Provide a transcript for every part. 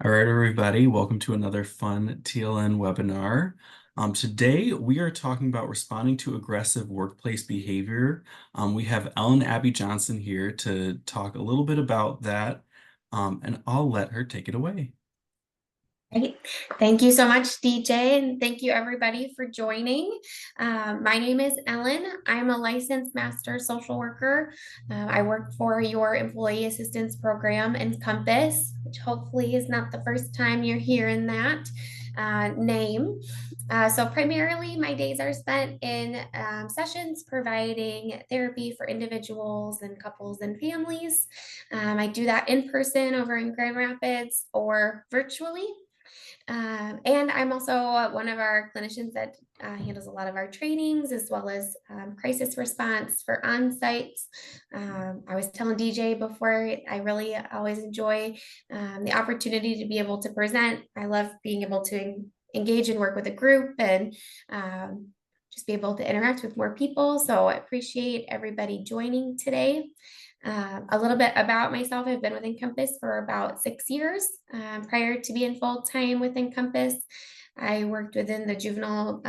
All right, everybody, welcome to another fun TLN webinar. Today, we are talking about responding to aggressive workplace behavior. We have Ellen Abbey-Johnson here to talk a little bit about that, and I'll let her take it away. Great. Thank you so much, DJ, and thank you everybody for joining. My name is Ellen. I'm a licensed master social worker. I work for your employee assistance program, Encompass, which hopefully is not the first time you're hearing that name. So primarily my days are spent in sessions providing therapy for individuals and couples and families. I do that in person over in Grand Rapids or virtually. And I'm also one of our clinicians that handles a lot of our trainings as well as crisis response for on-sites. I was telling DJ before, I really always enjoy the opportunity to be able to present. I love being able to engage and work with a group and just be able to interact with more people. So I appreciate everybody joining today. A little bit about myself. I've been with Encompass for about 6 years. Prior to being full-time with Encompass, I worked within the juvenile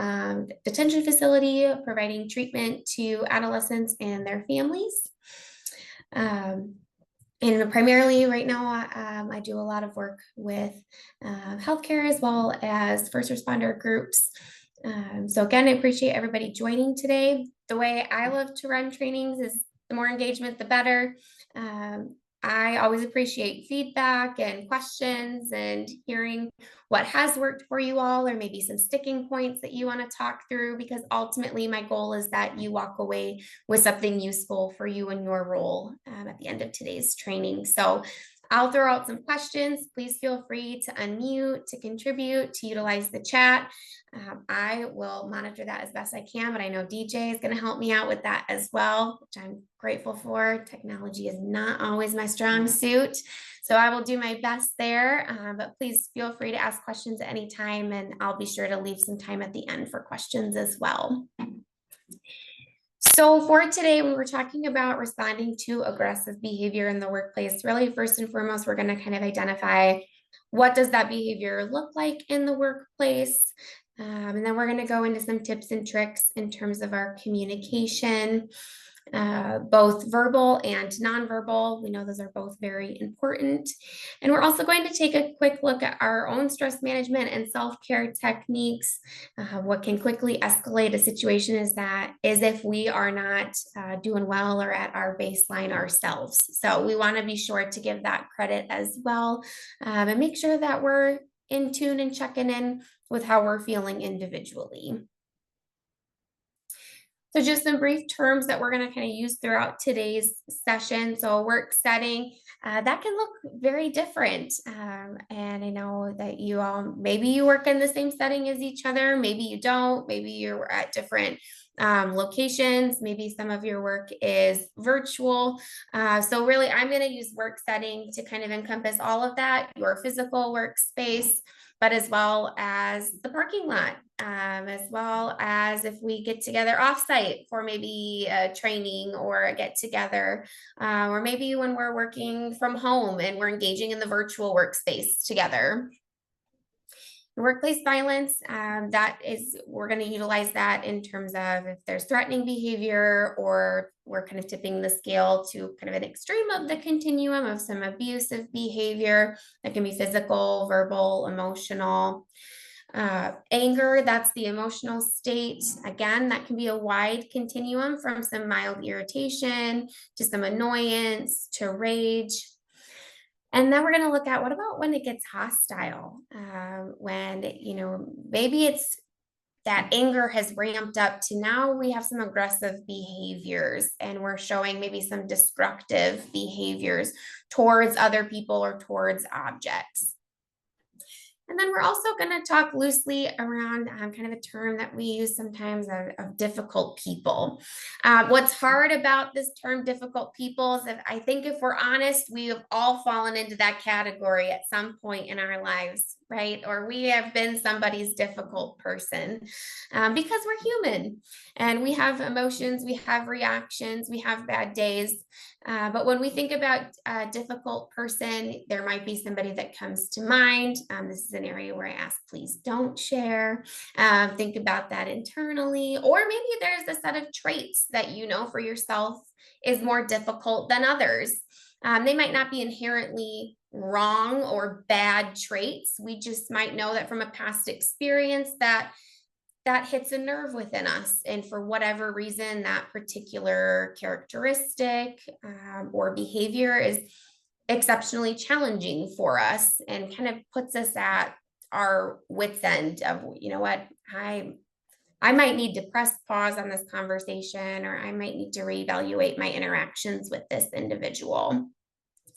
detention facility, providing treatment to adolescents and their families. And primarily right now, I do a lot of work with healthcare as well as first responder groups. So again, I appreciate everybody joining today. The way I love to run trainings is the more engagement, the better. I always appreciate feedback and questions and hearing what has worked for you all, or maybe some sticking points that you want to talk through, because ultimately my goal is that you walk away with something useful for you in your role at the end of today's training. So I'll throw out some questions. Please feel free to unmute, to contribute, to utilize the chat. I will monitor that as best I can, but I know DJ is going to help me out with that as well, which I'm grateful for. Technology is not always my strong suit, so I will do my best there, but please feel free to ask questions at any time, and I'll be sure to leave some time at the end for questions as well. So for today, we were talking about responding to aggressive behavior in the workplace. Really, first and foremost, we're going to kind of identify what does that behavior look like in the workplace. And then we're going to go into some tips and tricks in terms of our communication, both verbal and nonverbal. We know those are both very important. And we're also going to take a quick look at our own stress management and self-care techniques. What can quickly escalate a situation is if we are not doing well or at our baseline ourselves. So we want to be sure to give that credit as well, and make sure that we're in tune and checking in with how we're feeling individually. So just some brief terms that we're going to kind of use throughout today's session. So a work setting, that can look very different. And I know that you all, maybe you work in the same setting as each other, maybe you don't, maybe you're at different locations, maybe some of your work is virtual. So really, I'm going to use work setting to kind of encompass all of that, your physical workspace, but as well as the parking lot, as well as if we get together offsite for maybe a training or a get together, or maybe when we're working from home and we're engaging in the virtual workspace together. Workplace violence, we're going to utilize that in terms of if there's threatening behavior or we're kind of tipping the scale to kind of an extreme of the continuum of some abusive behavior that can be physical, verbal, emotional. Anger, that's the emotional state. Again, that can be a wide continuum from some mild irritation to some annoyance to rage. And then we're going to look at what about when it gets hostile, when, maybe it's that anger has ramped up to now we have some aggressive behaviors and we're showing maybe some destructive behaviors towards other people or towards objects. And then we're also going to talk loosely around kind of a term that we use sometimes of difficult people. What's hard about this term difficult people is that I think if we're honest, we have all fallen into that category at some point in our lives, right? Or we have been somebody's difficult person because we're human and we have emotions, we have reactions, we have bad days. But when we think about a difficult person, there might be somebody that comes to mind. This is an area where I ask, please don't share. Think about that internally. Or maybe there's a set of traits that you know for yourself is more difficult than others. They might not be inherently wrong or bad traits. We just might know that from a past experience that hits a nerve within us. And for whatever reason, that particular characteristic or behavior is exceptionally challenging for us and kind of puts us at our wits' end of, you know what, I might need to press pause on this conversation, or I might need to reevaluate my interactions with this individual.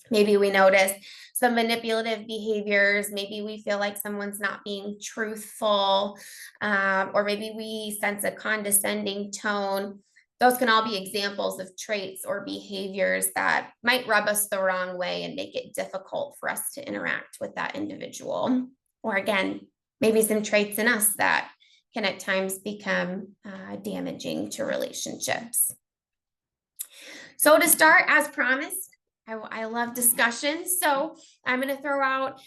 Maybe we notice some manipulative behaviors. Maybe we feel like someone's not being truthful, or maybe we sense a condescending tone. Those can all be examples of traits or behaviors that might rub us the wrong way and make it difficult for us to interact with that individual. Or again, maybe some traits in us that can at times become damaging to relationships. So to start, as promised, I love discussion. So I'm going to throw out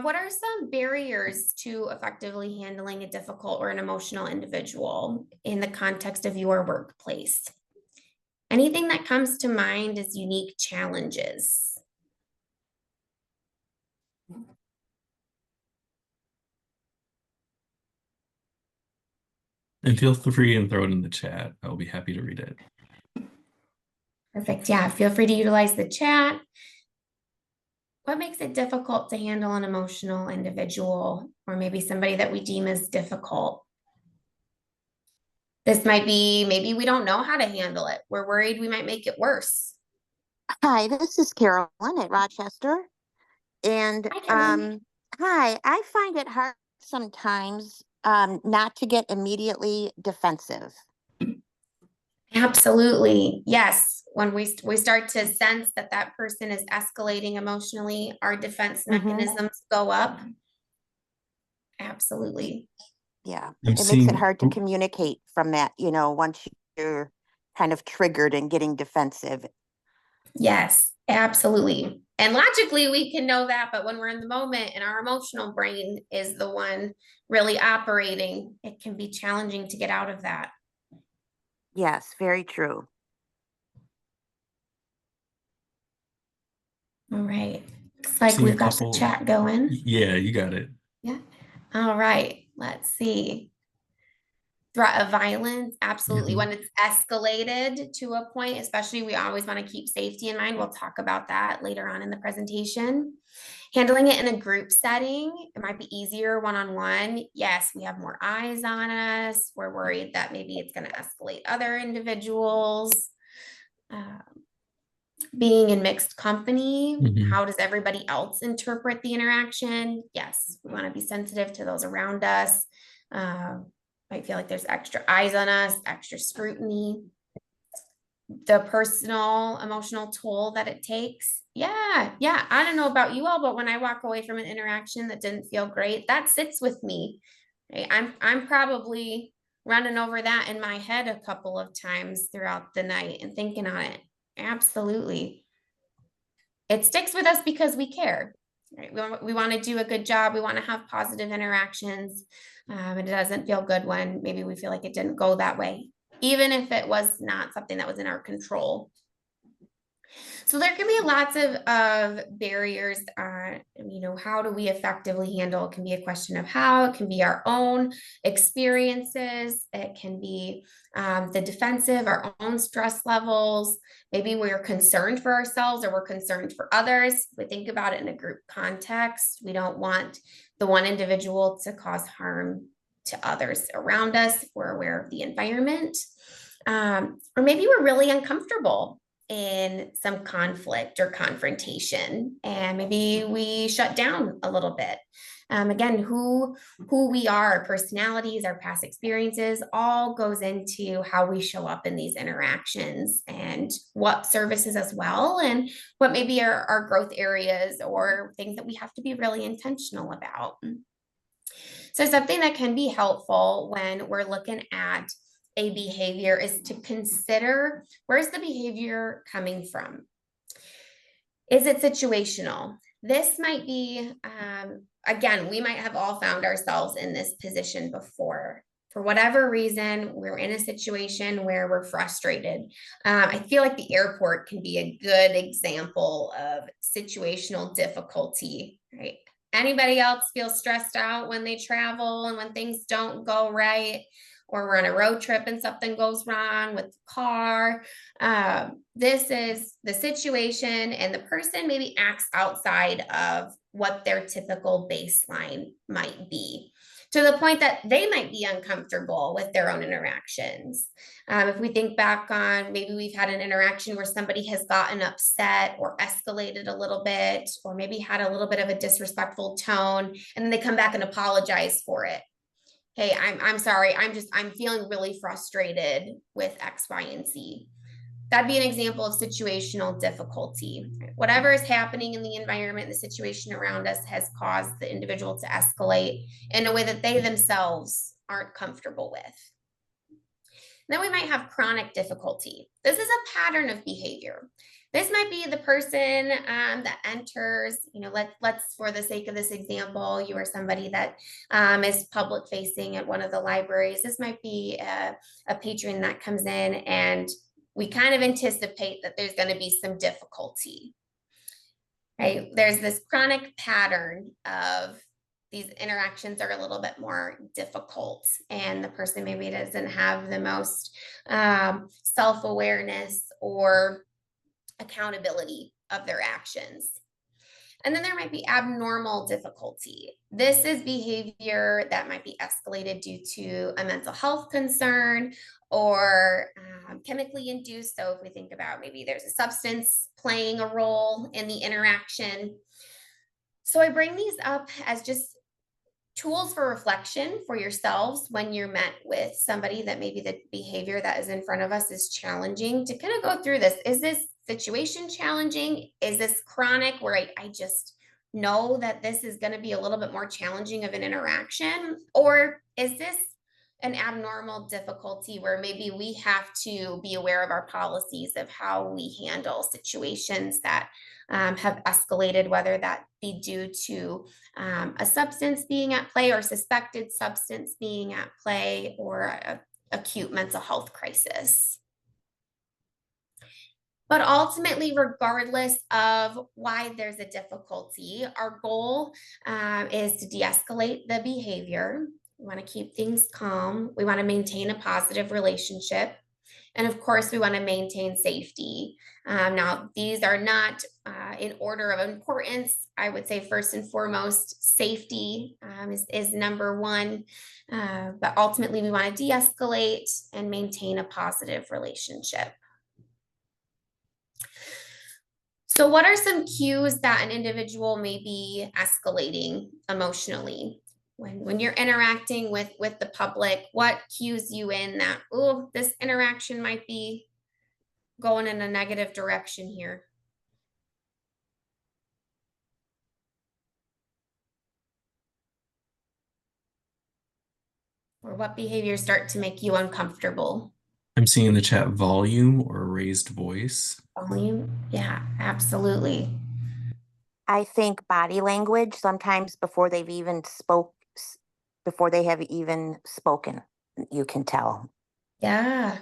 what are some barriers to effectively handling a difficult or an emotional individual in the context of your workplace? Anything that comes to mind as unique challenges? And feel free and throw it in the chat. I'll be happy to read it. Perfect. Yeah, feel free to utilize the chat. What makes it difficult to handle an emotional individual, or maybe somebody that we deem as difficult? This might be, maybe we don't know how to handle it. We're worried we might make it worse. Hi, this is Carolyn at Rochester. And Hi, Carolyn. hi, I find it hard sometimes not to get immediately defensive. Absolutely. Yes. When we start to sense that that person is escalating emotionally, our defense mechanisms go up. Absolutely. Yeah, I'm it makes it seeing, hard to oh, communicate from that, once you're kind of triggered and getting defensive. Yes, absolutely. And logically, we can know that, but when we're in the moment and our emotional brain is the one really operating, it can be challenging to get out of that. Yes, very true. All right. Looks like seeing a we've got the couple. chat going. Yeah, you got it. Yeah. All right. Let's see. Threat of violence, absolutely. Mhm. When it's escalated to a point, especially, we always want to keep safety in mind. We'll talk about that later on in the presentation. Handling it in a group setting, it might be easier one-on-one. Yes, we have more eyes on us. We're worried that maybe it's going to escalate other individuals. Being in mixed company, Mhm. how does everybody else interpret the interaction? Yes, we want to be sensitive to those around us. Might feel like there's extra eyes on us, extra scrutiny. The personal emotional toll that it takes. Yeah, I don't know about you all, but when I walk away from an interaction that didn't feel great, that sits with me. Right? I'm probably running over that in my head a couple of times throughout the night and thinking on it. Absolutely. It sticks with us because we care. Right? We want to do a good job. We want to have positive interactions. And it doesn't feel good when maybe we feel like it didn't go that way, even if it was not something that was in our control. So there can be lots of barriers. How do we effectively handle? It can be a question of how. It can be our own experiences. It can be the defensive, our own stress levels. Maybe we're concerned for ourselves or we're concerned for others. If we think about it in a group context, we don't want the one individual to cause harm to others around us if we're aware of the environment. Or maybe we're really uncomfortable in some conflict or confrontation, and maybe we shut down a little bit. Again, who we are, our personalities, our past experiences, all goes into how we show up in these interactions and what services as well, and what maybe are our growth areas or things that we have to be really intentional about. So something that can be helpful when we're looking at a behavior is to consider, where's the behavior coming from? Is it situational? This might be, again, we might have all found ourselves in this position before. For whatever reason, we're in a situation where we're frustrated. I feel like the airport can be a good example of situational difficulty, right? Anybody else feel stressed out when they travel and when things don't go right? Or we're on a road trip and something goes wrong with the car. This is the situation, and the person maybe acts outside of what their typical baseline might be, to the point that they might be uncomfortable with their own interactions. If we think back on maybe we've had an interaction where somebody has gotten upset or escalated a little bit, or maybe had a little bit of a disrespectful tone, and then they come back and apologize for it. Hey, I'm sorry. I'm feeling really frustrated with X, Y, and Z. That'd be an example of situational difficulty. Whatever is happening in the environment, the situation around us has caused the individual to escalate in a way that they themselves aren't comfortable with. Then we might have chronic difficulty. This is a pattern of behavior. This might be the person that enters, let's, for the sake of this example, you are somebody that is public facing at one of the libraries. This might be a patron that comes in, and we kind of anticipate that there's going to be some difficulty, right? There's this chronic pattern of these interactions are a little bit more difficult, and the person maybe doesn't have the most self-awareness or accountability of their actions. And then there might be abnormal difficulty. This is behavior that might be escalated due to a mental health concern or chemically induced. So if we think about maybe there's a substance playing a role in the interaction. So I bring these up as just tools for reflection for yourselves when you're met with somebody that maybe the behavior that is in front of us is challenging, to kind of go through this. Is this situation challenging? Is this chronic where I just know that this is going to be a little bit more challenging of an interaction? Or is this an abnormal difficulty where maybe we have to be aware of our policies of how we handle situations that have escalated, whether that be due to a substance being at play or suspected substance being at play, or a acute mental health crisis. But ultimately, regardless of why there's a difficulty, our goal is to de-escalate the behavior. We want to keep things calm. We want to maintain a positive relationship. And of course, we want to maintain safety. Now, these are not in order of importance. I would say first and foremost, safety is number one. But ultimately, we want to de-escalate and maintain a positive relationship. So what are some cues that an individual may be escalating emotionally? When you're interacting with the public, what cues you in that, oh, this interaction might be going in a negative direction here? Or what behaviors start to make you uncomfortable? I'm seeing in the chat volume or raised voice. Volume? Yeah, absolutely. I think body language sometimes before they have even spoken, you can tell. Yeah.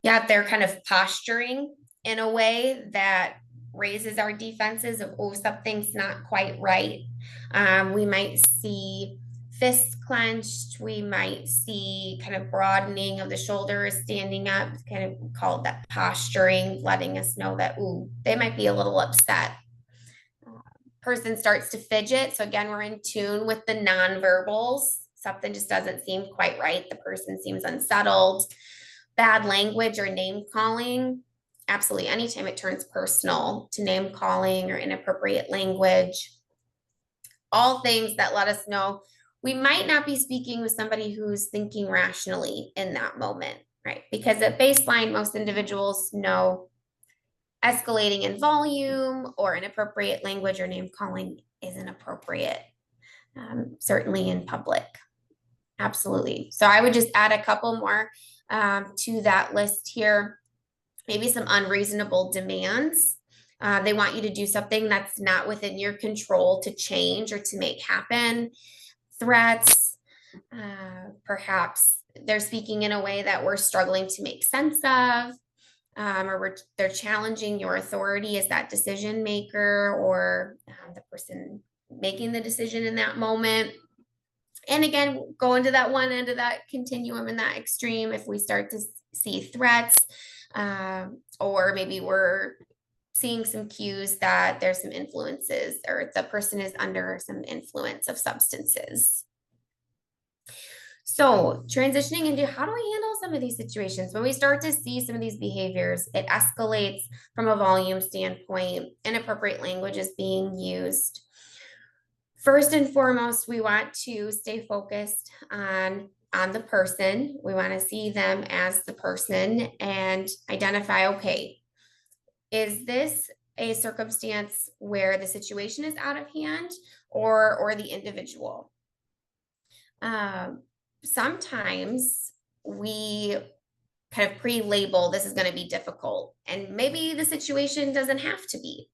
Yeah, they're kind of posturing in a way that raises our defenses of, oh, something's not quite right. We might see fists clenched. We might see kind of broadening of the shoulders, standing up, kind of called that posturing, letting us know that, ooh, they might be a little upset. Person starts to fidget. So again, we're in tune with the nonverbals. Something just doesn't seem quite right. The person seems unsettled. Bad language or name calling. Absolutely. Anytime it turns personal to name calling or inappropriate language. all things that let us know we might not be speaking with somebody who's thinking rationally in that moment, right? Because at baseline, most individuals know escalating in volume or inappropriate language or name calling isn't appropriate, certainly in public. Absolutely. So I would just add a couple more to that list here. Maybe some unreasonable demands. They want you to do something that's not within your control to change or to make happen. Threats, perhaps they're speaking in a way that we're struggling to make sense of, or they're challenging your authority as that decision maker or the person making the decision in that moment. And again, go into that one end of that continuum in that extreme if we start to see threats, or maybe we're seeing some cues that there's some influences or the person is under some influence of substances. So transitioning into how do we handle some of these situations? When we start to see some of these behaviors, it escalates from a volume standpoint, inappropriate language is being used. First and foremost, we want to stay focused on the person. We want to see them as the person and identify, okay, is this a circumstance where the situation is out of hand or the individual? Sometimes we kind of pre-label this is going to be difficult, and maybe the situation doesn't have to be.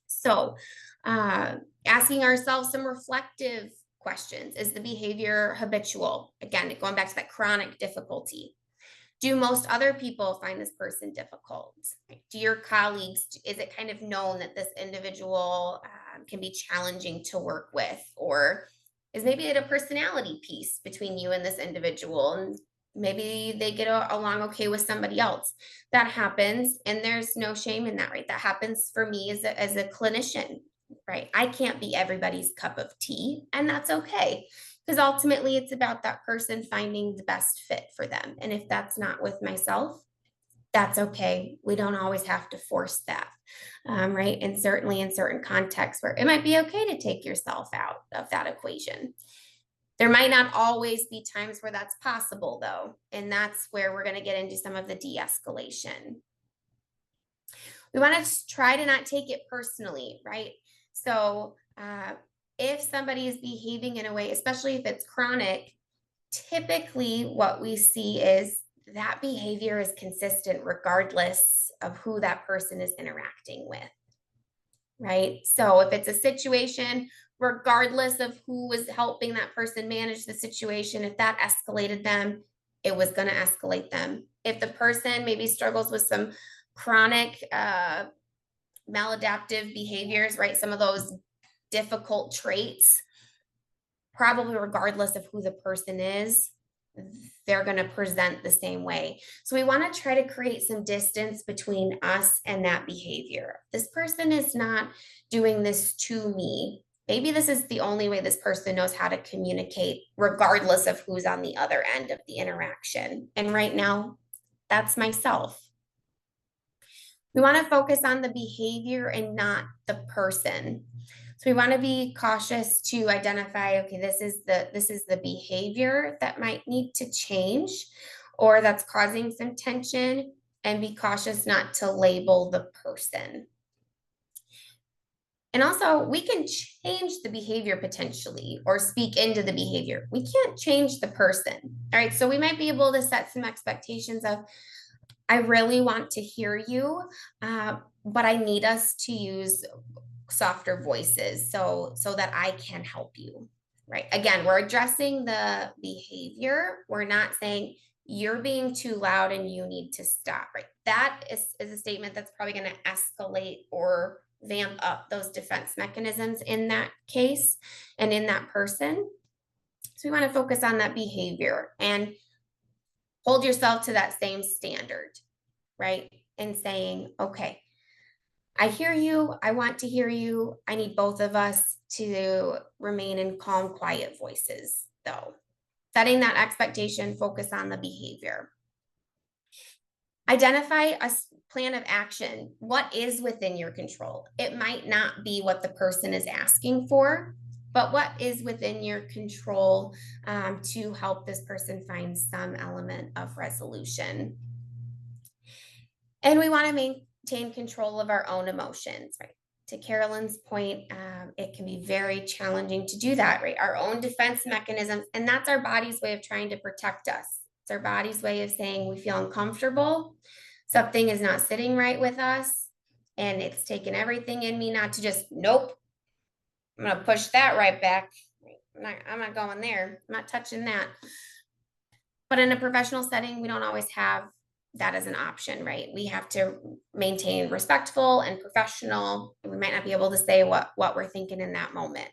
So asking ourselves some reflective questions. Is the behavior habitual? Again, going back to that chronic difficulty. Do most other people find this person difficult? Do your colleagues, is it kind of known that this individual can be challenging to work with? Or is maybe it a personality piece between you and this individual? And maybe they get along okay with somebody else. That happens, and there's no shame in that, right? That happens for me as a clinician, right? I can't be everybody's cup of tea, and that's okay. Because ultimately it's about that person finding the best fit for them. And if that's not with myself, that's okay. We don't always have to force that, right? And certainly in certain contexts where it might be okay to take yourself out of that equation. There might not always be times where that's possible, though. And that's where we're going to get into some of the de-escalation. We want to try to not take it personally, right? So if somebody is behaving in a way, especially if it's chronic, typically what we see is that behavior is consistent regardless of who that person is interacting with, right? So if it's a situation, regardless of who was helping that person manage the situation, if that escalated them, it was going to escalate them. If the person maybe struggles with some chronic maladaptive behaviors, right? Some of those difficult traits, probably regardless of who the person is, they're going to present the same way. So we want to try to create some distance between us and that behavior. This person is not doing this to me. Maybe this is the only way this person knows how to communicate, regardless of who's on the other end of the interaction. And right now, that's myself. We want to focus on the behavior and not the person. So we want to be cautious to identify, okay, this is the behavior that might need to change or that's causing some tension, and be cautious not to label the person. And also, we can change the behavior potentially or speak into the behavior. We can't change the person. All right, so we might be able to set some expectations of, I really want to hear you, but I need us to use softer voices so that I can help you, right? Again, we're addressing the behavior. We're not saying you're being too loud and you need to stop, right? That is a statement that's probably going to escalate or vamp up those defense mechanisms in that case and in that person. So we want to focus on that behavior and hold yourself to that same standard, right? And saying, okay, I hear you. I want to hear you. I need both of us to remain in calm, quiet voices, though. Setting that expectation, focus on the behavior. Identify a plan of action. What is within your control? It might not be what the person is asking for, but what is within your control to help this person find some element of resolution. And we want to maintain control of our own emotions, right? To Carolyn's point, it can be very challenging to do that, right? Our own defense mechanisms, and that's our body's way of trying to protect us. It's our body's way of saying we feel uncomfortable, something is not sitting right with us, and it's taken everything in me not to just, nope, I'm going to push that right back. I'm not going there. I'm not touching that. But in a professional setting, we don't always have that as an option, right? We have to maintain respectful and professional. We might not be able to say what we're thinking in that moment.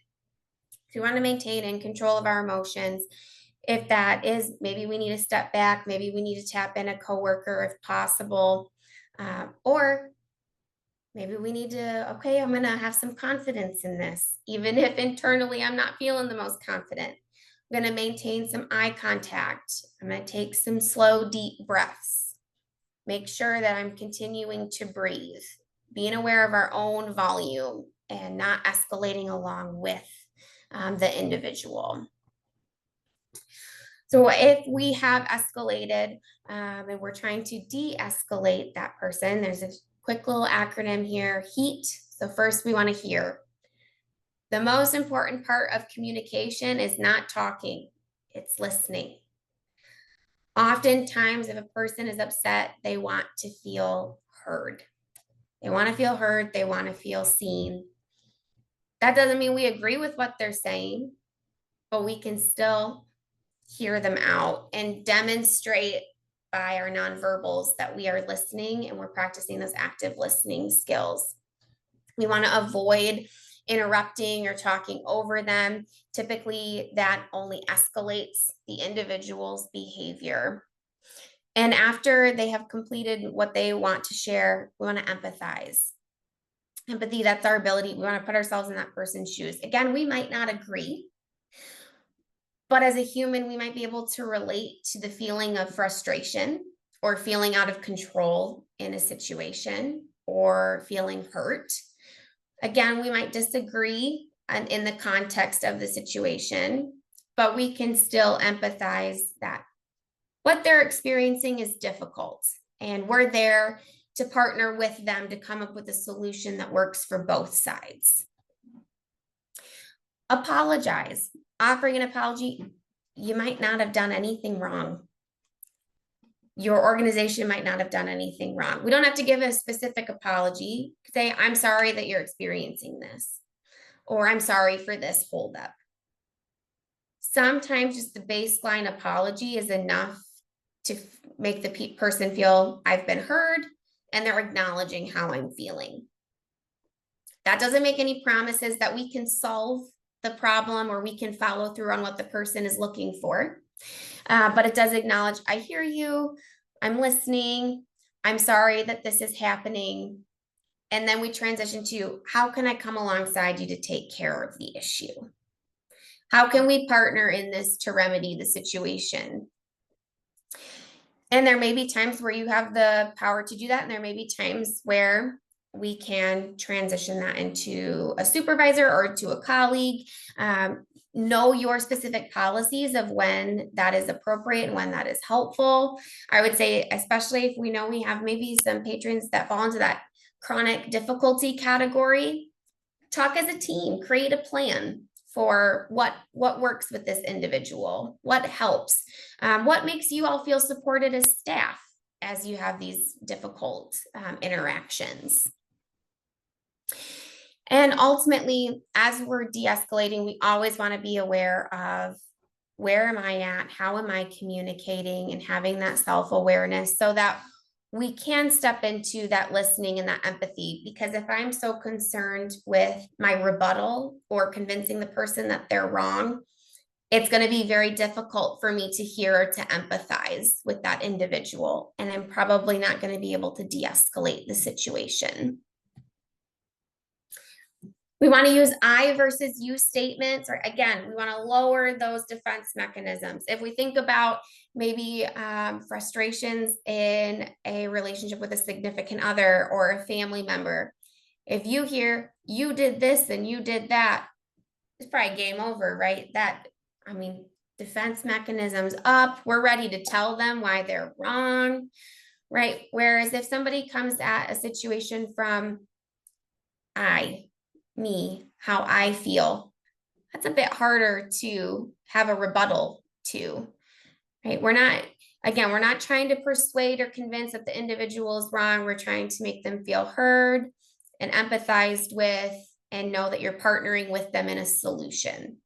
So we want to maintain and control of our emotions. If that is, maybe we need to step back, maybe we need to tap in a coworker if possible, or maybe we need to, okay, I'm going to have some confidence in this, even if internally I'm not feeling the most confident. I'm going to maintain some eye contact. I'm going to take some slow, deep breaths. Make sure that I'm continuing to breathe, being aware of our own volume and not escalating along with the individual. So if we have escalated and we're trying to de-escalate that person, there's a quick little acronym here, HEAT. So first we want to hear. The most important part of communication is not talking, it's listening. Oftentimes, if a person is upset, they want to feel heard. They want to feel heard, they want to feel seen. That doesn't mean we agree with what they're saying, but we can still hear them out and demonstrate by our nonverbals that we are listening and we're practicing those active listening skills. We want to avoid interrupting or talking over them. Typically, that only escalates the individual's behavior. And after they have completed what they want to share, we want to empathize. Empathy, that's our ability. We want to put ourselves in that person's shoes. Again, we might not agree, but as a human, we might be able to relate to the feeling of frustration or feeling out of control in a situation or feeling hurt. Again, we might disagree in the context of the situation, but we can still empathize that what they're experiencing is difficult, and we're there to partner with them to come up with a solution that works for both sides. Apologize. Offering an apology, you might not have done anything wrong. Your organization might not have done anything wrong. We don't have to give a specific apology. Say, I'm sorry that you're experiencing this, or I'm sorry for this holdup. Sometimes just the baseline apology is enough to make the person feel I've been heard and they're acknowledging how I'm feeling. That doesn't make any promises that we can solve the problem or we can follow through on what the person is looking for. But it does acknowledge, I hear you, I'm listening, I'm sorry that this is happening. And then we transition to, how can I come alongside you to take care of the issue? How can we partner in this to remedy the situation? And there may be times where you have the power to do that. And there may be times where we can transition that into a supervisor or to a colleague. Know your specific policies of when that is appropriate and when that is helpful. I would say, especially if we know we have maybe some patrons that fall into that chronic difficulty category, talk as a team, create a plan for what works with this individual, what helps, what makes you all feel supported as staff as you have these difficult interactions. And ultimately, as we're de-escalating, we always want to be aware of where am I at, how am I communicating, and having that self-awareness so that we can step into that listening and that empathy. Because if I'm so concerned with my rebuttal or convincing the person that they're wrong, it's going to be very difficult for me to hear or to empathize with that individual. And I'm probably not going to be able to de-escalate the situation. We want to use I versus you statements, or again, we want to lower those defense mechanisms. If we think about maybe frustrations in a relationship with a significant other or a family member, if you hear, you did this and you did that, it's probably game over, right? I mean, defense mechanisms up, we're ready to tell them why they're wrong, right? Whereas if somebody comes at a situation from me, how I feel, that's a bit harder to have a rebuttal to, right? We're not trying to persuade or convince that the individual is wrong. We're trying to make them feel heard and empathized with and know that you're partnering with them in a solution.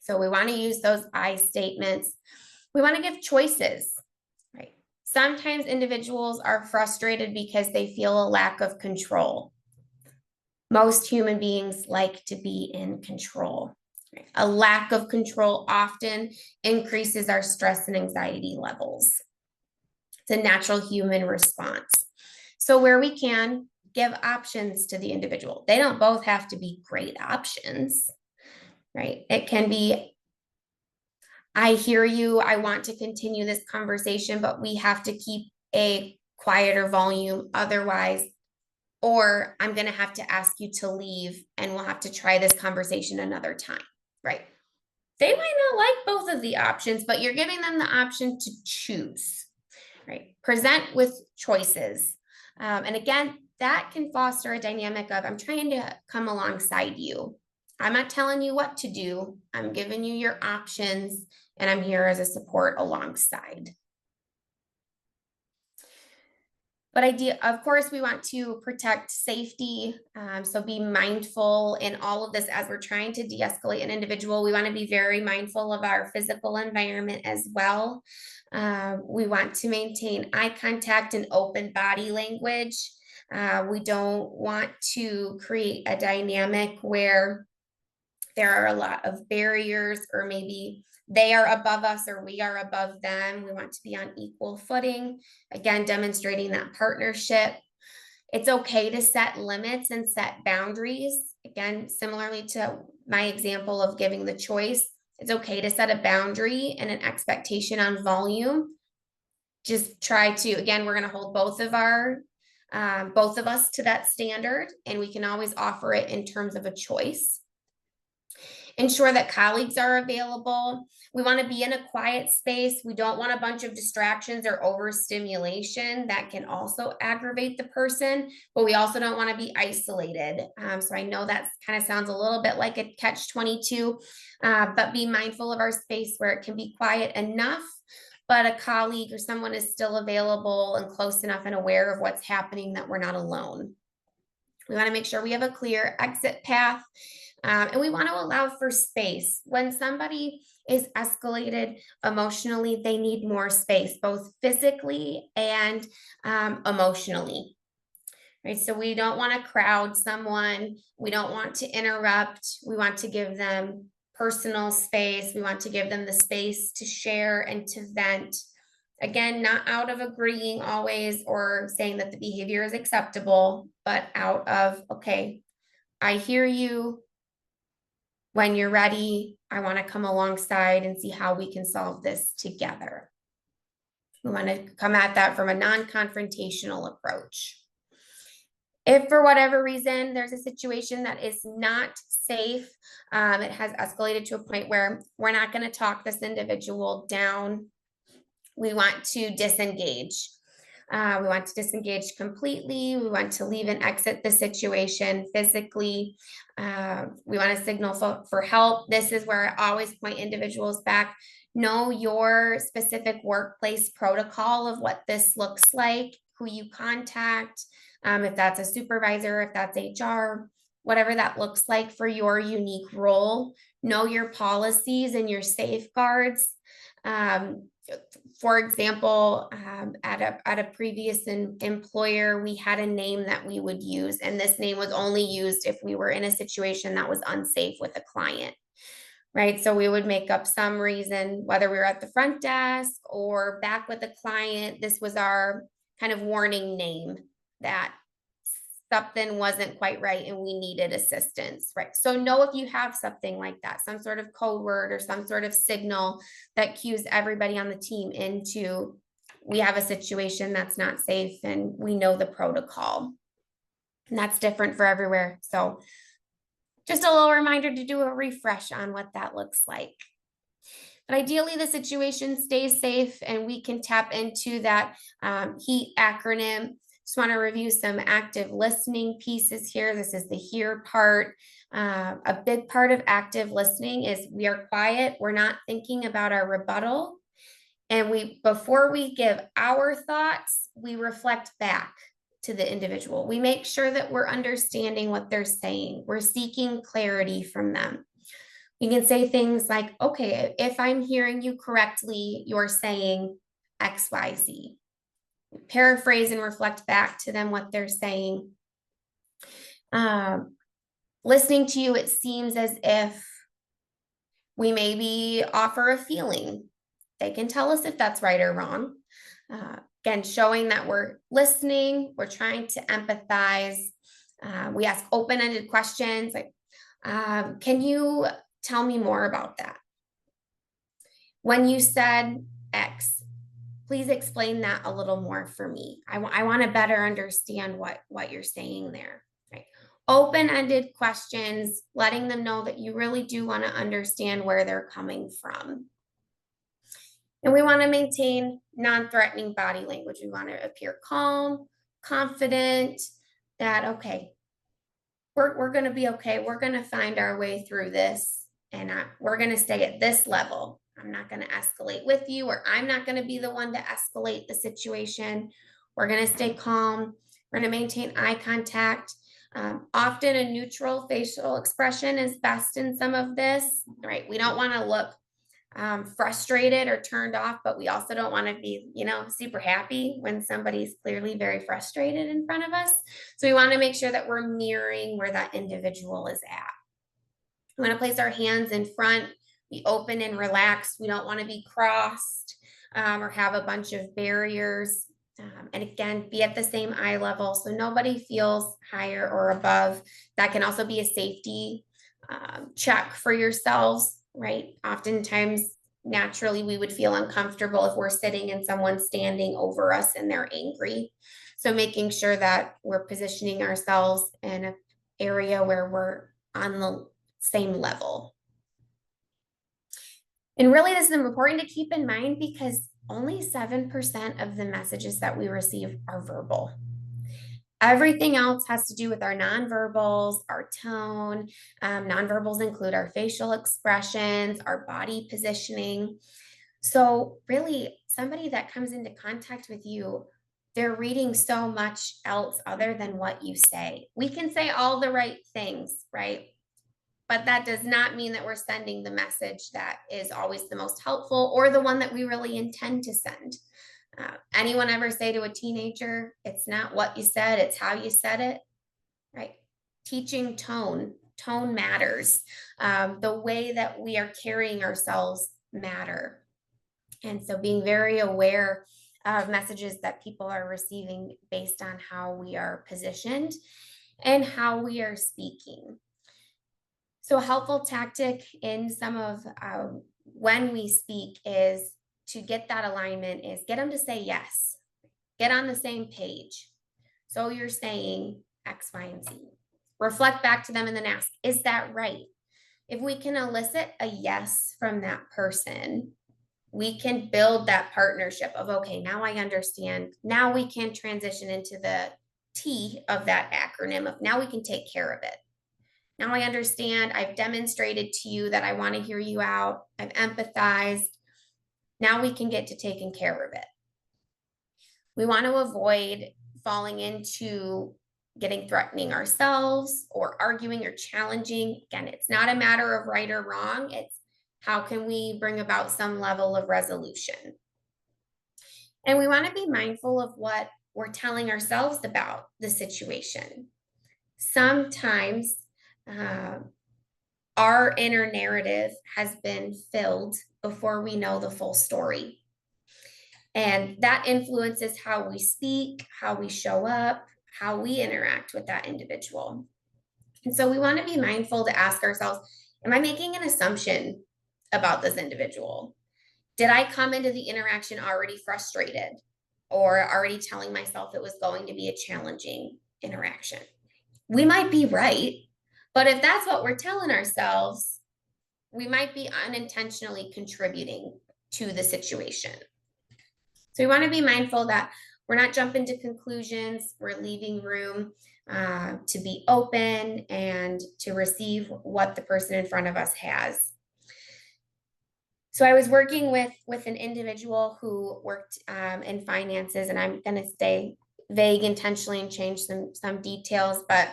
So we want to use those I statements. We want to give choices, right? Sometimes individuals are frustrated because they feel a lack of control. Most human beings like to be in control. A lack of control often increases our stress and anxiety levels. It's a natural human response. So where we can, give options to the individual. They don't both have to be great options, right? It can be, I hear you, I want to continue this conversation, but we have to keep a quieter volume otherwise, or I'm going to have to ask you to leave and we'll have to try this conversation another time, right? They might not like both of the options, but you're giving them the option to choose, right? Present with choices. And again, that can foster a dynamic of, I'm trying to come alongside you. I'm not telling you what to do. I'm giving you your options and I'm here as a support alongside. But of course, we want to protect safety. So be mindful in all of this as we're trying to de-escalate an individual. We want to be very mindful of our physical environment as well. We want to maintain eye contact and open body language. We don't want to create a dynamic where there are a lot of barriers, or maybe they are above us or we are above them. We want to be on equal footing. Again, demonstrating that partnership. It's okay to set limits and set boundaries. Again, similarly to my example of giving the choice, it's okay to set a boundary and an expectation on volume. Just try to, again, we're going to hold both of us to that standard, and we can always offer it in terms of a choice. Ensure that colleagues are available. We want to be in a quiet space. We don't want a bunch of distractions or overstimulation that can also aggravate the person, but we also don't want to be isolated. So I know that kind of sounds a little bit like a catch-22, but be mindful of our space where it can be quiet enough, but a colleague or someone is still available and close enough and aware of what's happening that we're not alone. We want to make sure we have a clear exit path. And we want to allow for space. When somebody is escalated emotionally, they need more space, both physically and emotionally. Right? So we don't want to crowd someone. We don't want to interrupt. We want to give them personal space. We want to give them the space to share and to vent. Again, not out of agreeing always or saying that the behavior is acceptable, but out of, okay, I hear you. When you're ready, I want to come alongside and see how we can solve this together. We want to come at that from a non-confrontational approach. If for whatever reason there's a situation that is not safe, it has escalated to a point where we're not going to talk this individual down. We want to disengage. We want to disengage completely. We want to leave and exit the situation physically. We want to signal for help. This is where I always point individuals back. Know your specific workplace protocol of what this looks like, who you contact, if that's a supervisor, if that's HR, whatever that looks like for your unique role. Know your policies and your safeguards. For example, at a previous employer, we had a name that we would use, and this name was only used if we were in a situation that was unsafe with a client, right? So we would make up some reason, whether we were at the front desk or back with a client. This was our kind of warning name that something wasn't quite right and we needed assistance, right? So know if you have something like that, some sort of code word or some sort of signal that cues everybody on the team into, we have a situation that's not safe and we know the protocol. And that's different for everywhere. So just a little reminder to do a refresh on what that looks like. But ideally, the situation stays safe and we can tap into that HEAT acronym. Just want to review some active listening pieces here. This is the hear part. A big part of active listening is we are quiet. We're not thinking about our rebuttal. And before we give our thoughts, we reflect back to the individual. We make sure that we're understanding what they're saying. We're seeking clarity from them. You can say things like, okay, if I'm hearing you correctly, you're saying X, Y, Z. Paraphrase and reflect back to them what they're saying. Listening to you, it seems as if we maybe offer a feeling. They can tell us if that's right or wrong. Again, showing that we're listening, we're trying to empathize. We ask open-ended questions like, can you tell me more about that? When you said X, please explain that a little more for me. I want to better understand what you're saying there. Right? Open-ended questions, letting them know that you really do want to understand where they're coming from. And we want to maintain non-threatening body language. We want to appear calm, confident, that, okay, we're going to be okay. We're going to find our way through this, and we're going to stay at this level. I'm not going to escalate with you, or I'm not going to be the one to escalate the situation. We're going to stay calm. We're going to maintain eye contact. Often a neutral facial expression is best in some of this, right? We don't want to look frustrated or turned off, but we also don't want to be, super happy when somebody's clearly very frustrated in front of us. So we want to make sure that we're mirroring where that individual is at. We want to place our hands in front, be open and relaxed. We don't want to be crossed or have a bunch of barriers. And again, be at the same eye level so nobody feels higher or above. That can also be a safety check for yourselves, right? Oftentimes, naturally, we would feel uncomfortable if we're sitting and someone's standing over us and they're angry. So making sure that we're positioning ourselves in an area where we're on the same level. And really, this is important to keep in mind because only 7% of the messages that we receive are verbal. Everything else has to do with our nonverbals, our tone. Nonverbals include our facial expressions, our body positioning. So really, somebody that comes into contact with you, they're reading so much else other than what you say. We can say all the right things, right? But that does not mean that we're sending the message that is always the most helpful or the one that we really intend to send. Anyone ever say to a teenager, it's not what you said, it's how you said it, right? Teaching tone matters. The way that we are carrying ourselves matter. And so being very aware of messages that people are receiving based on how we are positioned and how we are speaking. So a helpful tactic in some of when we speak is to get that alignment is get them to say yes, get on the same page. So you're saying X, Y, and Z. Reflect back to them and then ask, is that right? If we can elicit a yes from that person, we can build that partnership of, okay, now I understand. Now we can transition into the T of that acronym of now we can take care of it. Now I understand. I've demonstrated to you that I want to hear you out. I've empathized. Now we can get to taking care of it. We want to avoid falling into getting threatening ourselves or arguing or challenging. Again, it's not a matter of right or wrong. It's how can we bring about some level of resolution? And we want to be mindful of what we're telling ourselves about the situation. Sometimes our inner narrative has been filled before we know the full story. And that influences how we speak, how we show up, how we interact with that individual. And so we want to be mindful to ask ourselves, am I making an assumption about this individual? Did I come into the interaction already frustrated or already telling myself it was going to be a challenging interaction? We might be right, But if that's what we're telling ourselves, we might be unintentionally contributing to the situation. So we want to be mindful that we're not jumping to conclusions, we're leaving room to be open and to receive what the person in front of us has. So I was working with an individual who worked in finances, and I'm going to stay vague intentionally and change some details, but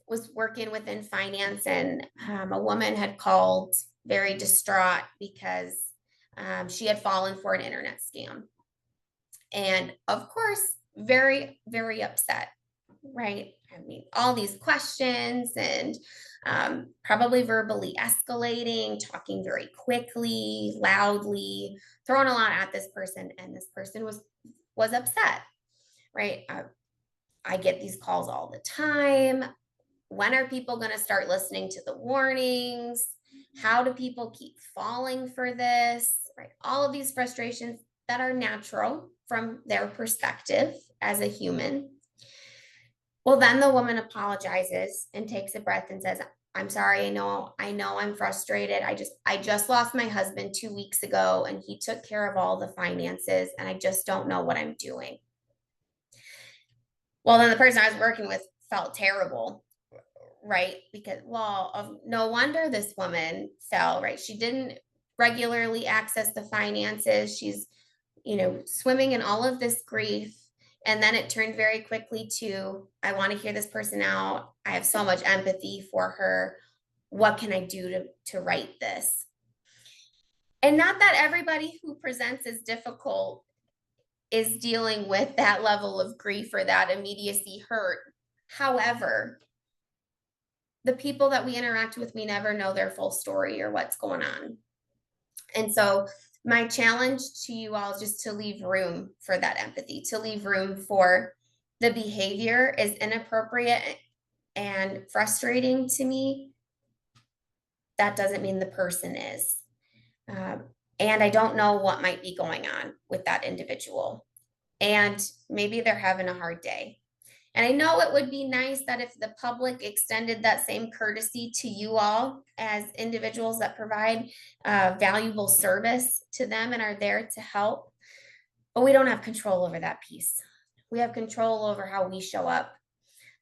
was working within finance, and a woman had called very distraught because she had fallen for an internet scam. And of course, very, very upset, right? I mean, all these questions and probably verbally escalating, talking very quickly, loudly, throwing a lot at this person. And this person was upset, right? I get these calls all the time. When are people going to start listening to the warnings? How do people keep falling for this? Right? All of these frustrations that are natural from their perspective as a human. Well, then the woman apologizes and takes a breath and says, I'm sorry, I know I'm frustrated. I just lost my husband 2 weeks ago, and he took care of all the finances, and I just don't know what I'm doing. Well, then the person I was working with felt terrible, right? Because, well, no wonder this woman fell, right? She didn't regularly access the finances. She's, swimming in all of this grief. And then it turned very quickly to, I want to hear this person out. I have so much empathy for her. What can I do to right this? And not that everybody who presents as difficult is dealing with that level of grief or that immediacy hurt. However, the people that we interact with, we never know their full story or what's going on. And so my challenge to you all is just to leave room for that empathy, to leave room for the behavior is inappropriate and frustrating to me. That doesn't mean the person is. And I don't know what might be going on with that individual. And maybe they're having a hard day. And I know it would be nice that if the public extended that same courtesy to you all as individuals that provide valuable service to them and are there to help, but we don't have control over that piece. We have control over how we show up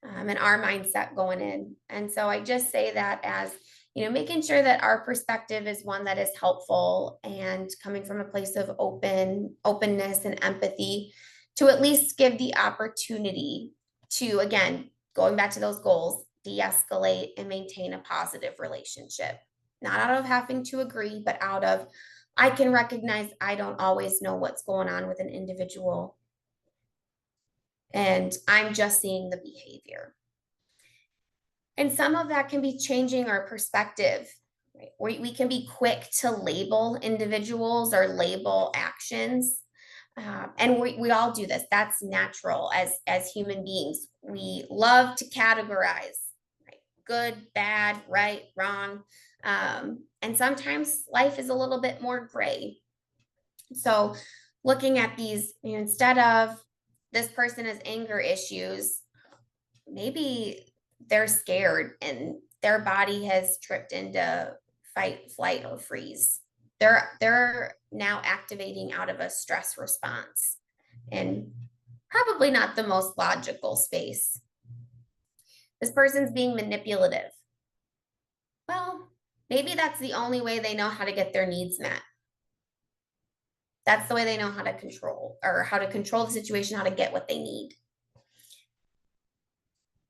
and our mindset going in. And so I just say that as, making sure that our perspective is one that is helpful and coming from a place of openness and empathy to at least give the opportunity to, again, going back to those goals, de-escalate and maintain a positive relationship. Not out of having to agree, but out of, I can recognize I don't always know what's going on with an individual. And I'm just seeing the behavior. And some of that can be changing our perspective. Right? We can be quick to label individuals or label actions. And we all do this. That's natural as human beings. We love to categorize, right? Good, bad, right, wrong. And sometimes life is a little bit more gray. So looking at these, instead of this person has anger issues, maybe they're scared and their body has tripped into fight, flight, or freeze. They're now activating out of a stress response and probably not the most logical space. This person's being manipulative. Well, maybe that's the only way they know how to get their needs met. That's the way they know how to control the situation, how to get what they need.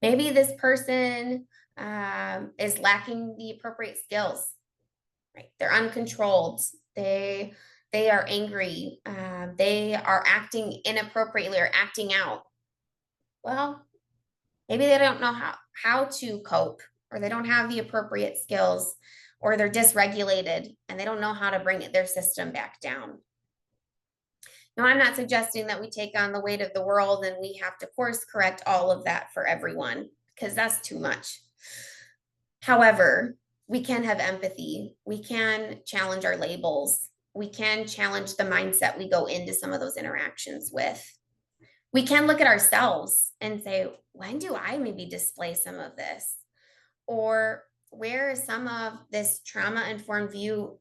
Maybe this person is lacking the appropriate skills. Right? They're uncontrolled. They are angry. They are acting inappropriately or acting out. Well, maybe they don't know how to cope, or they don't have the appropriate skills, or they're dysregulated and they don't know how to bring their system back down. Now, I'm not suggesting that we take on the weight of the world and we have to course correct all of that for everyone, because that's too much. However, we can have empathy. We can challenge our labels. We can challenge the mindset we go into some of those interactions with. We can look at ourselves and say, when do I maybe display some of this? Or where is some of this trauma-informed view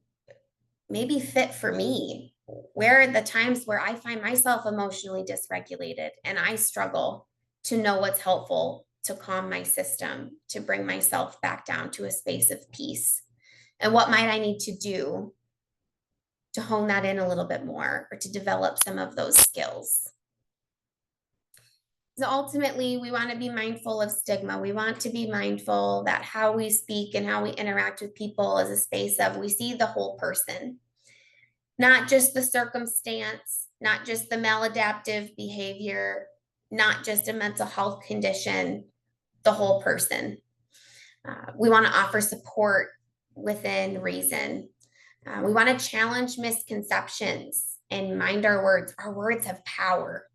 maybe fit for me? Where are the times where I find myself emotionally dysregulated and I struggle to know what's helpful to calm my system, to bring myself back down to a space of peace? And what might I need to do to hone that in a little bit more or to develop some of those skills? So ultimately, we want to be mindful of stigma. We want to be mindful that how we speak and how we interact with people is a space of we see the whole person, not just the circumstance, not just the maladaptive behavior, not just a mental health condition, the whole person. We want to offer support within reason. We want to challenge misconceptions and mind our words. Our words have power.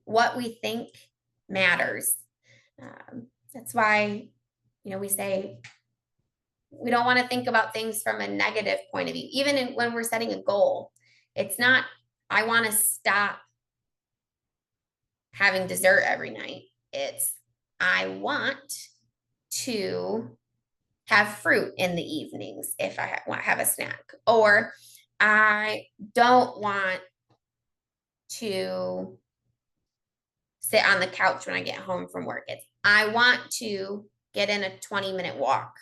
What we think matters. That's why, we say we don't want to think about things from a negative point of view. Even when we're setting a goal, it's not, I want to stop having dessert every night. It's, I want to have fruit in the evenings if I have a snack. Or I don't want to sit on the couch when I get home from work. It's, I want to get in a 20-minute walk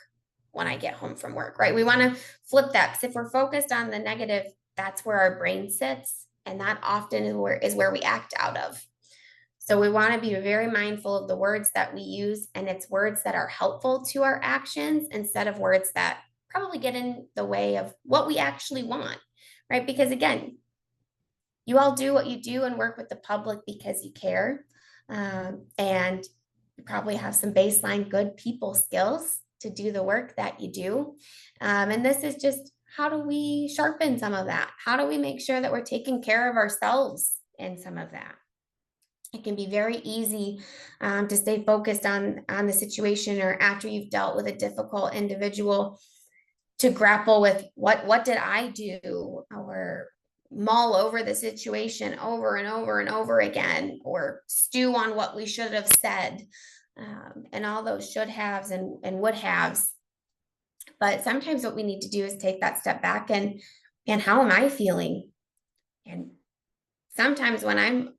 when I get home from work, right? We want to flip that, because if we're focused on the negative, that's where our brain sits, and that often is where we act out of. So we want to be very mindful of the words that we use, and it's words that are helpful to our actions instead of words that probably get in the way of what we actually want, right? Because again, you all do what you do and work with the public because you care. And you probably have some baseline good people skills to do the work that you do. And this is just, how do we sharpen some of that? How do we make sure that we're taking care of ourselves in some of that? It can be very easy to stay focused on the situation, or after you've dealt with a difficult individual, to grapple with what did I do, or mull over the situation over and over and over again, or stew on what we should have said, and all those should haves and would haves. But sometimes what we need to do is take that step back and how am I feeling? And sometimes when I'm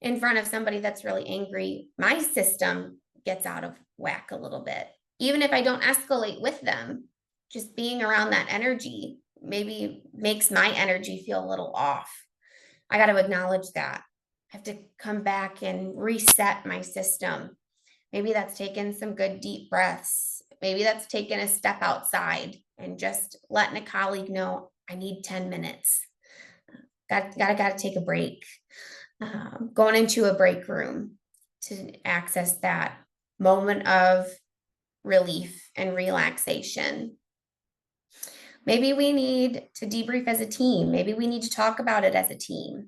in front of somebody that's really angry, my system gets out of whack a little bit. Even if I don't escalate with them, just being around that energy maybe makes my energy feel a little off. I got to acknowledge that. I have to come back and reset my system. Maybe that's taking some good deep breaths. Maybe that's taking a step outside and just letting a colleague know I need 10 minutes. Got to take a break. Going into a break room to access that moment of relief and relaxation. Maybe we need to debrief as a team. Maybe we need to talk about it as a team,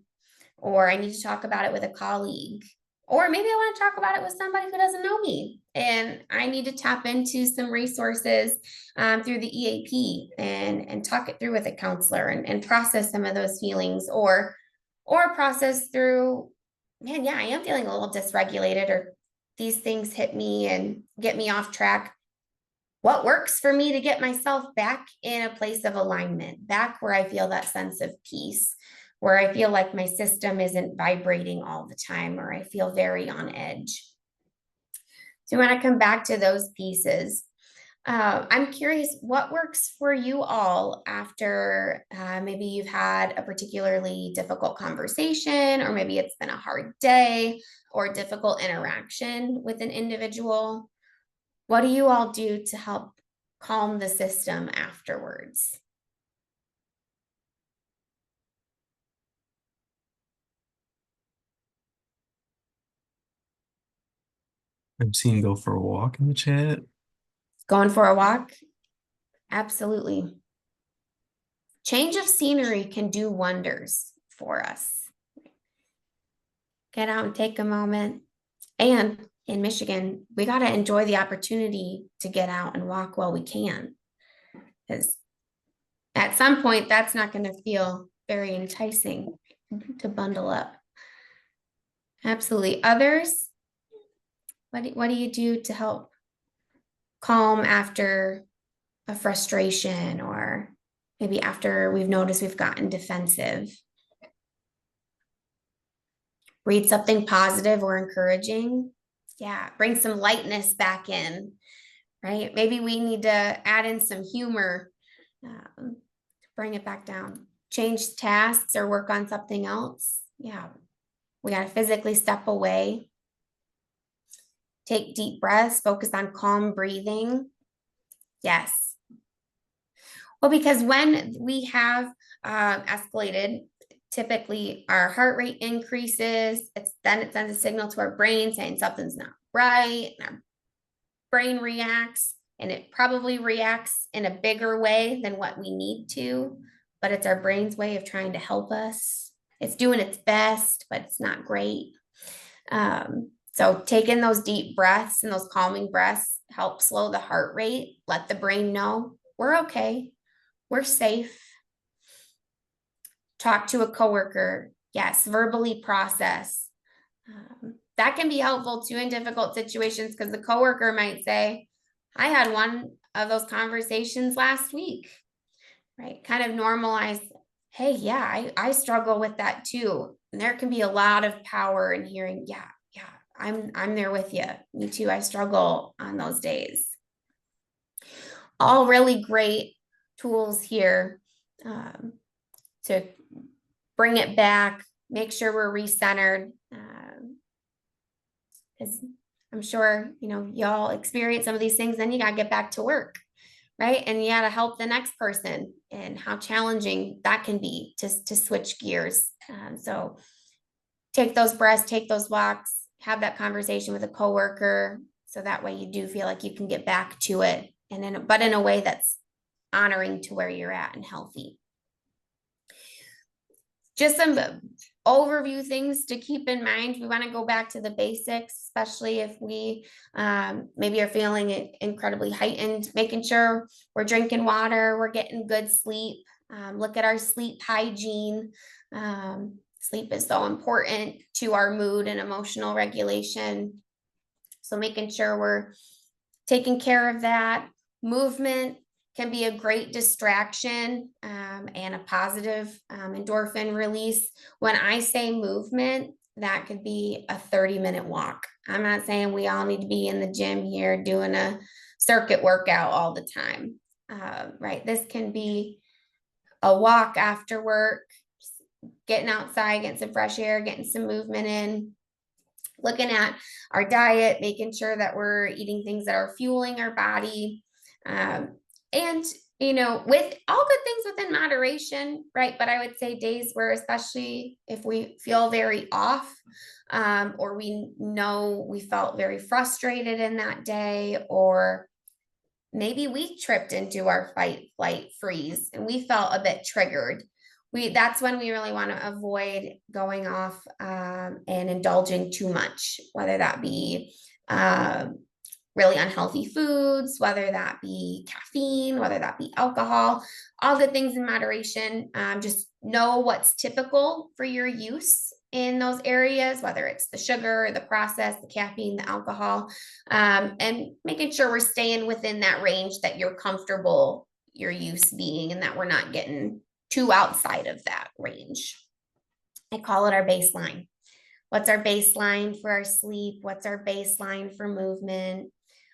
or I need to talk about it with a colleague, or maybe I want to talk about it with somebody who doesn't know me, and I need to tap into some resources through the EAP and talk it through with a counselor and process some of those feelings, or process through, man, yeah, I am feeling a little dysregulated, or these things hit me and get me off track. What works for me to get myself back in a place of alignment, back where I feel that sense of peace, where I feel like my system isn't vibrating all the time, or I feel very on edge. So when I come back to those pieces, I'm curious what works for you all after maybe you've had a particularly difficult conversation, or maybe it's been a hard day or difficult interaction with an individual. What do you all do to help calm the system afterwards? I've seen go for a walk in the chat. Going for a walk? Absolutely. Change of scenery can do wonders for us. Get out and take a moment. And in Michigan, we got to enjoy the opportunity to get out and walk while we can. Because at some point, that's not going to feel very enticing to bundle up. Absolutely. Others, what do you do to help calm after a frustration, or maybe after we've noticed we've gotten defensive. Read something positive or encouraging. Yeah, bring some lightness back in, right? Maybe we need to add in some humor, bring it back down. Change tasks or work on something else. Yeah, we got to physically step away. Take deep breaths, focus on calm breathing. Yes. Well, because when we have escalated, typically our heart rate increases. Then it sends a signal to our brain saying something's not right. And our brain reacts, and it probably reacts in a bigger way than what we need to, but it's our brain's way of trying to help us. It's doing its best, but it's not great. So taking those deep breaths and those calming breaths help slow the heart rate, let the brain know we're okay, we're safe. Talk to a coworker. Yes, verbally process. That can be helpful too in difficult situations, because the coworker might say, I had one of those conversations last week, right? Kind of normalize, hey, yeah, I struggle with that too. And there can be a lot of power in hearing, yeah, I'm there with you. Me too. I struggle on those days. All really great tools here to bring it back, make sure we're recentered. Because I'm sure, y'all experience some of these things, then you got to get back to work, right? And you got to help the next person, and how challenging that can be to switch gears. So take those breaths, take those walks, have that conversation with a coworker, so that way you do feel like you can get back to it, but in a way that's honoring to where you're at and healthy. Just some overview things to keep in mind. We want to go back to the basics, especially if we maybe are feeling incredibly heightened, making sure we're drinking water, we're getting good sleep. Look at our sleep hygiene. Sleep is so important to our mood and emotional regulation. So making sure we're taking care of that. Movement can be a great distraction and a positive endorphin release. When I say movement, that could be a 30-minute walk. I'm not saying we all need to be in the gym here doing a circuit workout all the time, right? This can be a walk after work, getting outside, getting some fresh air, getting some movement in. Looking at our diet, making sure that we're eating things that are fueling our body. And, with all good things within moderation, right? But I would say days where, especially if we feel very off, or we know we felt very frustrated in that day, or maybe we tripped into our fight, flight, freeze, and we felt a bit triggered. That's when we really want to avoid going off and indulging too much, whether that be really unhealthy foods, whether that be caffeine, whether that be alcohol, all good things in moderation. Just know what's typical for your use in those areas, whether it's the sugar, the processed, the caffeine, the alcohol, and making sure we're staying within that range that you're comfortable your use being, and that we're not getting too outside of that range. I call it our baseline. What's our baseline for our sleep? What's our baseline for movement?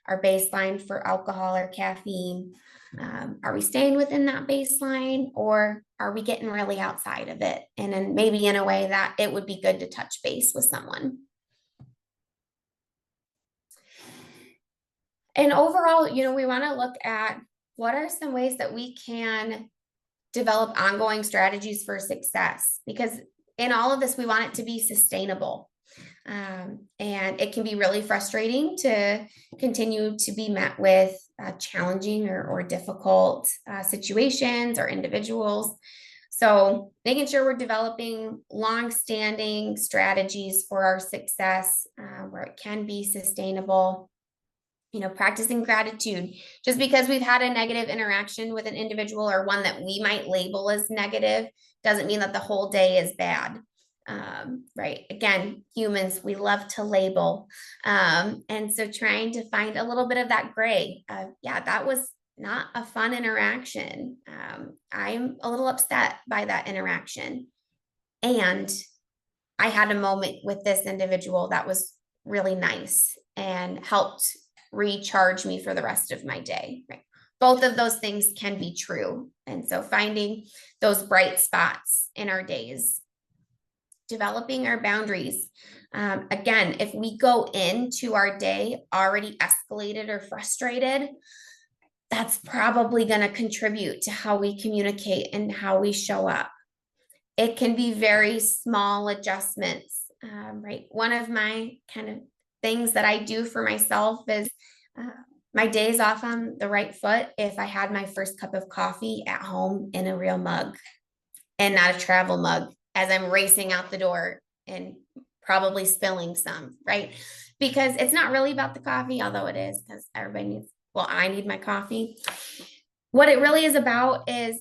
Our baseline for alcohol or caffeine? Are we staying within that baseline, or are we getting really outside of it? And then maybe in a way that it would be good to touch base with someone. And overall, we want to look at what are some ways that we can develop ongoing strategies for success, because in all of this, we want it to be sustainable. And it can be really frustrating to continue to be met with challenging or difficult situations or individuals. So making sure we're developing long-standing strategies for our success where it can be sustainable. Practicing gratitude. Just because we've had a negative interaction with an individual, or one that we might label as negative, doesn't mean that the whole day is bad. Right. Again, humans, we love to label. And so trying to find a little bit of that gray. Yeah, that was not a fun interaction. I'm a little upset by that interaction. And I had a moment with this individual that was really nice and helped recharge me for the rest of my day. Right. Both of those things can be true. And so finding those bright spots in our days, developing our boundaries. Again, if we go into our day already escalated or frustrated, that's probably going to contribute to how we communicate and how we show up. It can be very small adjustments, right? One of my kind of things that I do for myself is my days off on the right foot if I had my first cup of coffee at home in a real mug and not a travel mug as I'm racing out the door and probably spilling some, right? Because it's not really about the coffee, although it is, because everybody needs, well, I need my coffee. What it really is about is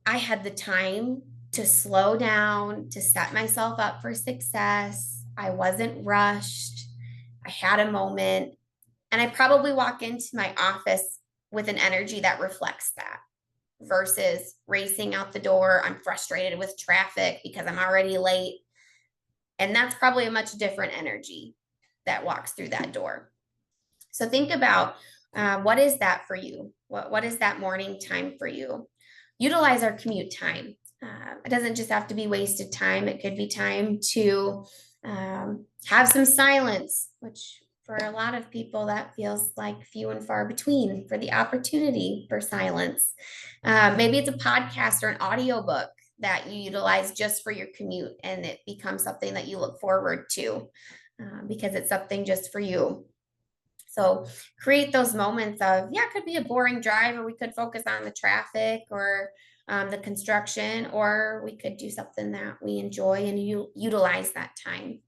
I had the time to slow down, to set myself up for success. I wasn't rushed. I had a moment. And I probably walk into my office with an energy that reflects that versus racing out the door. I'm frustrated with traffic because I'm already late. And that's probably a much different energy that walks through that door. So think about what is that for you? What is that morning time for you? Utilize our commute time. It doesn't just have to be wasted time. It could be time to have some silence, which for a lot of people, that feels like few and far between for the opportunity for silence. Maybe it's a podcast or an audiobook that you utilize just for your commute and it becomes something that you look forward to because it's something just for you. So create those moments of, yeah, it could be a boring drive, or we could focus on the traffic or the construction, or we could do something that we enjoy and utilize that time.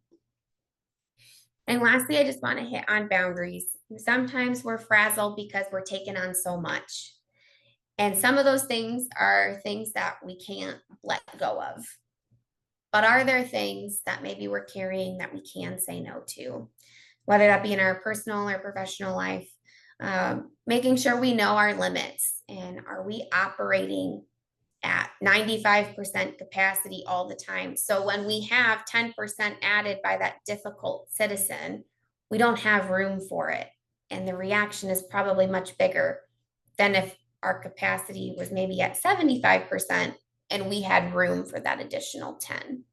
And lastly, I just want to hit on boundaries. Sometimes we're frazzled because we're taking on so much. And some of those things are things that we can't let go of. But are there things that maybe we're carrying that we can say no to, whether that be in our personal or professional life? Making sure we know our limits, and are we operating at 95% capacity all the time? So when we have 10% added by that difficult citizen, we don't have room for it. And the reaction is probably much bigger than if our capacity was maybe at 75% and we had room for that additional 10.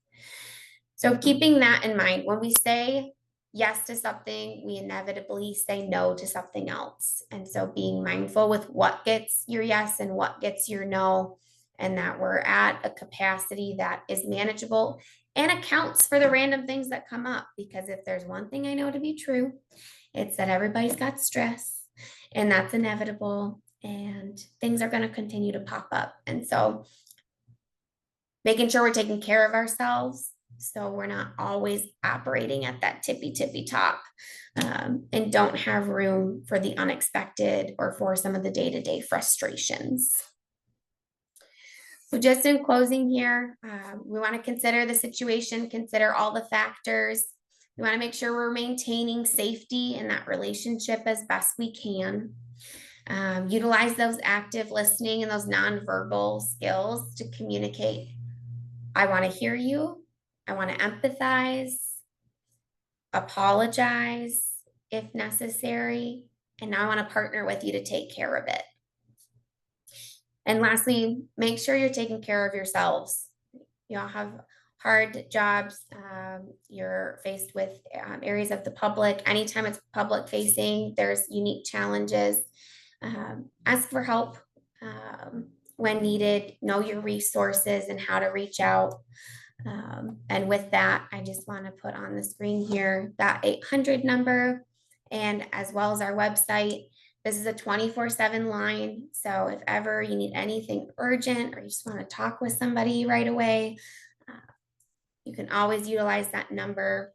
So keeping that in mind, when we say yes to something, we inevitably say no to something else. And so being mindful with what gets your yes and what gets your no, and that we're at a capacity that is manageable and accounts for the random things that come up. Because if there's one thing I know to be true, it's that everybody's got stress, and that's inevitable, and things are going to continue to pop up. And so making sure we're taking care of ourselves so we're not always operating at that tippy top, and don't have room for the unexpected or for some of the day-to-day frustrations. So just in closing here, we want to consider the situation, consider all the factors. We want to make sure we're maintaining safety in that relationship as best we can. Utilize those active listening and those nonverbal skills to communicate. I want to hear you. I want to empathize, apologize if necessary, and now I want to partner with you to take care of it. And lastly, make sure you're taking care of yourselves. You all have hard jobs. You're faced with areas of the public. Anytime it's public facing, there's unique challenges. Ask for help when needed. Know your resources and how to reach out. And with that, I just want to put on the screen here that 800 number, and as well as our website. This is a 24/7 line. So if ever you need anything urgent or you just want to talk with somebody right away, you can always utilize that number.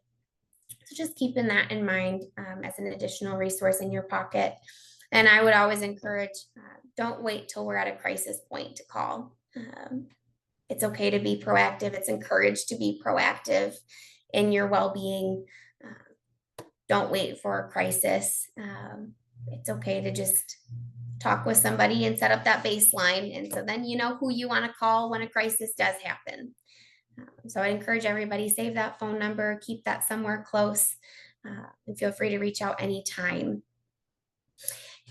So just keeping that in mind as an additional resource in your pocket. And I would always encourage, don't wait till we're at a crisis point to call. it's okay to be proactive. It's encouraged to be proactive in your well-being. Don't wait for a crisis. It's okay to just talk with somebody and set up that baseline. And so then you know who you want to call when a crisis does happen. So I encourage everybody, save that phone number, keep that somewhere close, and feel free to reach out anytime.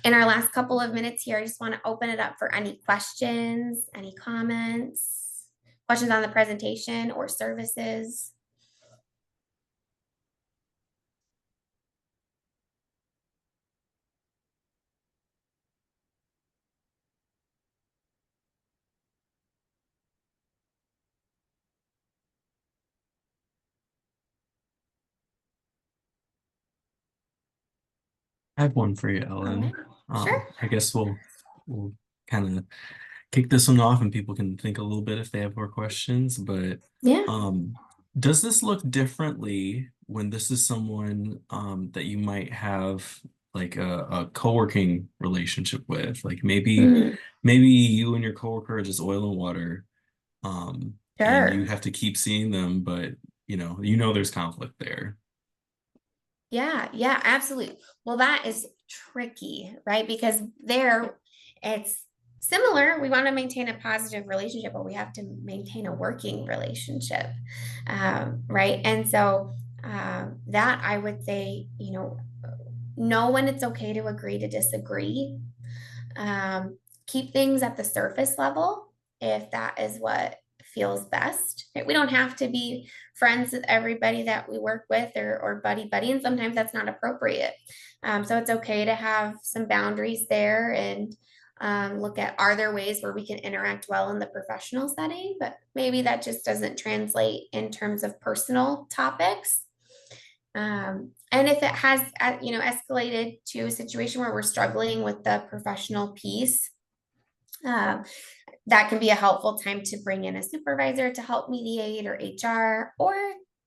In our last couple of minutes here, I just want to open it up for any questions, any comments, questions on the presentation or services. I have one for you, All Ellen. right. Sure. I guess we'll kind of kick this one off and people can think a little bit if they have more questions. But Yeah. does this look differently when this is someone that you might have like a co-working relationship with? Like maybe you and your coworker are just oil and water, and you Sure. have to keep seeing them, but you know there's conflict there. Yeah, absolutely. Well, that is tricky, right? Because there it's similar. We want to maintain a positive relationship, but we have to maintain a working relationship, right? And so that I would say, know when it's okay to agree to disagree. Um, Keep things at the surface level if that is what feels best. We don't have to be friends with everybody that we work with or buddy buddy, and sometimes that's not appropriate. So it's okay to have some boundaries there and look at, are there ways where we can interact well in the professional setting, but maybe that just doesn't translate in terms of personal topics. And if it has, escalated to a situation where we're struggling with the professional piece, that can be a helpful time to bring in a supervisor to help mediate, or HR, or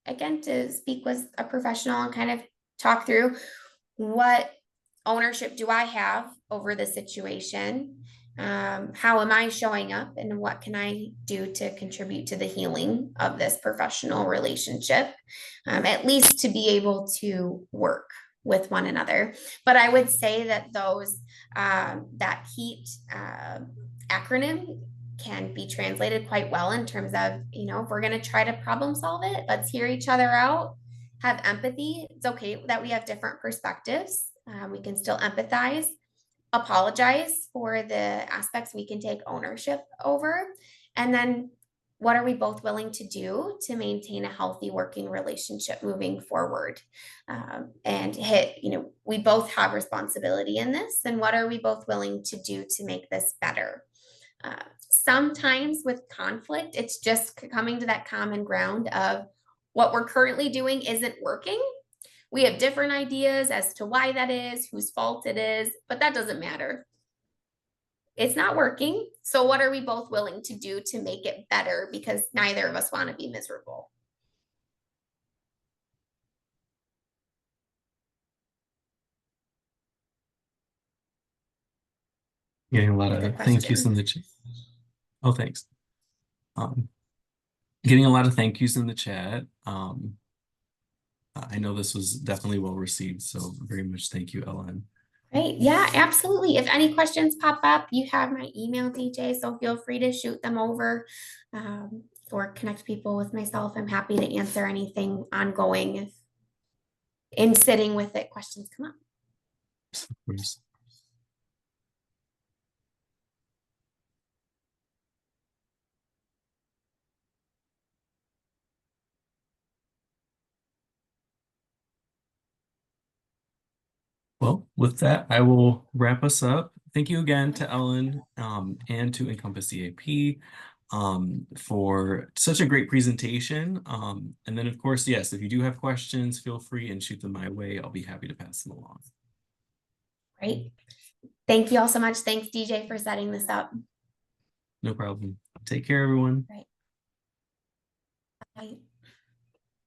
again, to speak with a professional and kind of talk through, what ownership do I have over the situation? How am I showing up, and what can I do to contribute to the healing of this professional relationship? At least to be able to work with one another. But I would say that that HEAT acronym can be translated quite well in terms of, if we're going to try to problem solve it, let's hear each other out, have empathy. It's okay that we have different perspectives. We can still empathize, apologize for the aspects we can take ownership over. And then what are we both willing to do to maintain a healthy working relationship moving forward? And we both have responsibility in this. And what are we both willing to do to make this better? Sometimes with conflict, it's just coming to that common ground of what we're currently doing isn't working. We have different ideas as to why that is, whose fault it is, but that doesn't matter. It's not working. So what are we both willing to do to make it better? Because neither of us want to be miserable. Getting a lot Good of thank yous in question. the chat. Oh, thanks. Um, Getting a lot of thank yous in the chat. I know this was definitely well received, so very much thank you, Ellen. Right. Yeah, absolutely. If any questions pop up, you have my email, DJ, so feel free to shoot them over, or connect people with myself. I'm happy to answer anything ongoing if in sitting with it questions come up. Of course. Well, with that, I will wrap us up. Thank you again to Ellen and to Encompass EAP for such a great presentation. And then, of course, yes, if you do have questions, feel free and shoot them my way. I'll be happy to pass them along. Great. Thank you all so much. Thanks, DJ, for setting this up. No problem. Take care, everyone. Right. Bye.